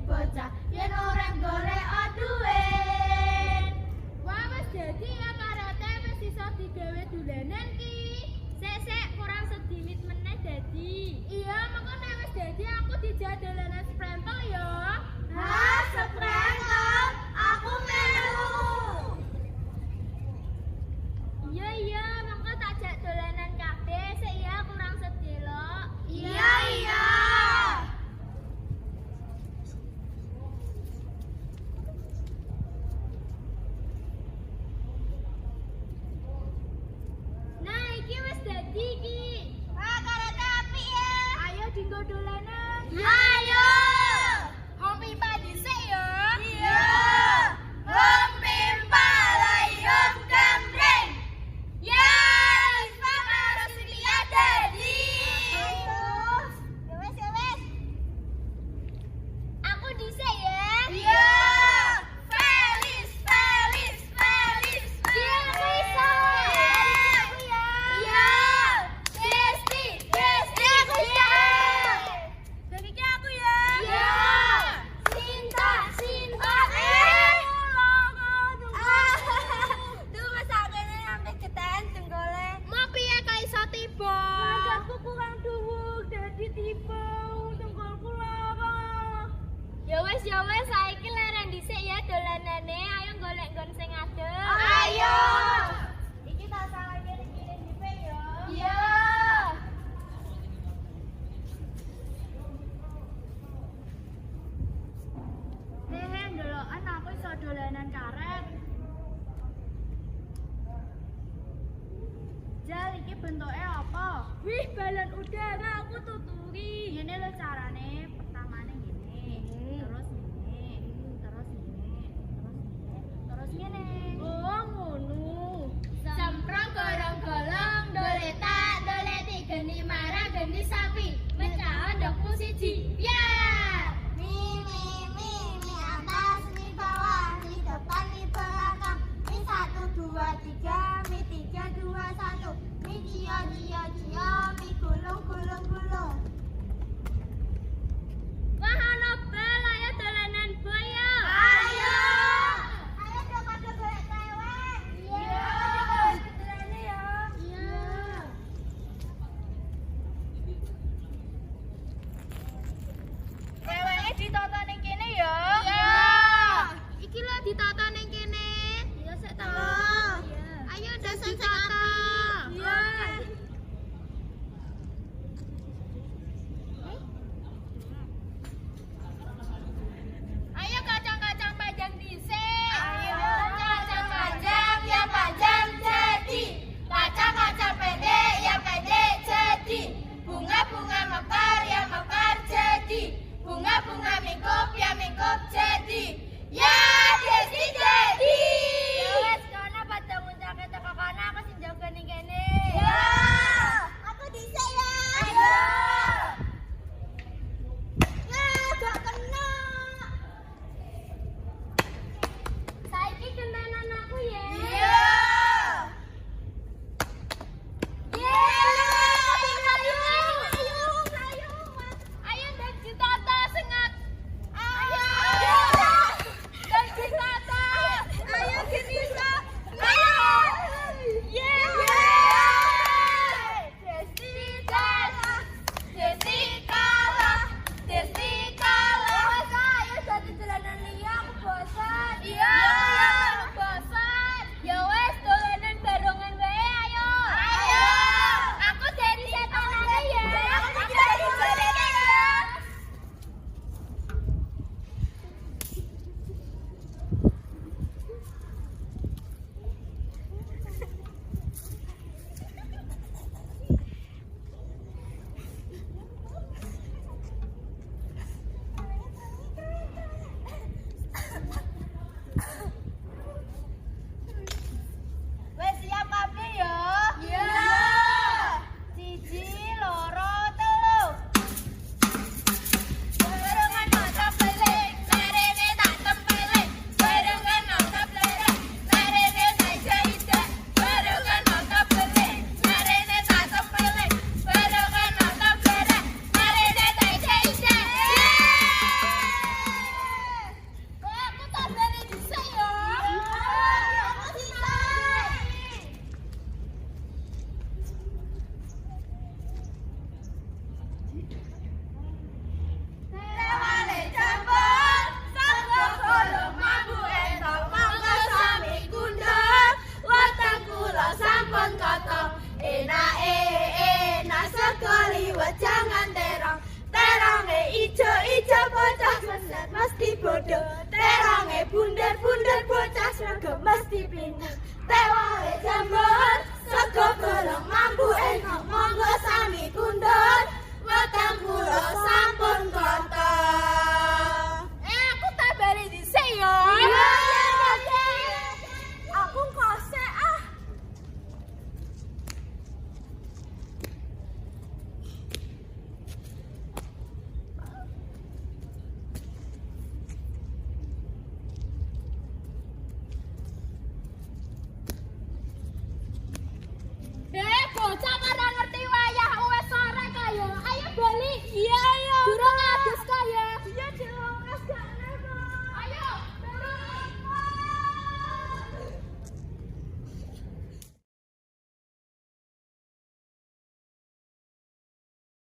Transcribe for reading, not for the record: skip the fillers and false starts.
bocah yen ora golek duit. Wah, wis dadi ya karate wis iso digawe dolanan ki. Sek kurang sedikit meneh dadi. Iya, mengko nek wis dadi aku dijak dolanan sprempel ya. Hah, sprempel? Aku melu. Iya, mengko tak jak dolanan kabeh, sik ya kurang sedelok. Iya. Nah, iki wis dadi iki. Ah, karate apik ya. Ayo dinggo dolanan. Ayo. Hobi padi sik ya. Iya. Hom pimpa layom gambreng. Ya, Risma harus lihat jadi. Ya wes. Aku dhisik ya. Iya. Felis. Iya, aku iso. Aku ya. Iya. Desti, aku ya. Dan iki aku ya. Iya. Sinta. Tuh masakane sampe getahan jenggole. Mau piye ka iso tiba? Badanku kurang dhuwur dadi tiba jenggolku lara. Ya wes saiki lereng dhisik ya dolanane. Ayo golek nggon sing adem. Ayo. Iki tak salah kirim dhisik ya. Iya. Hehe, ndelokan aku iso dolanan karet. Jal, iki bentuknya apa? Wih, balon udara aku tuturi. Ini lho carane,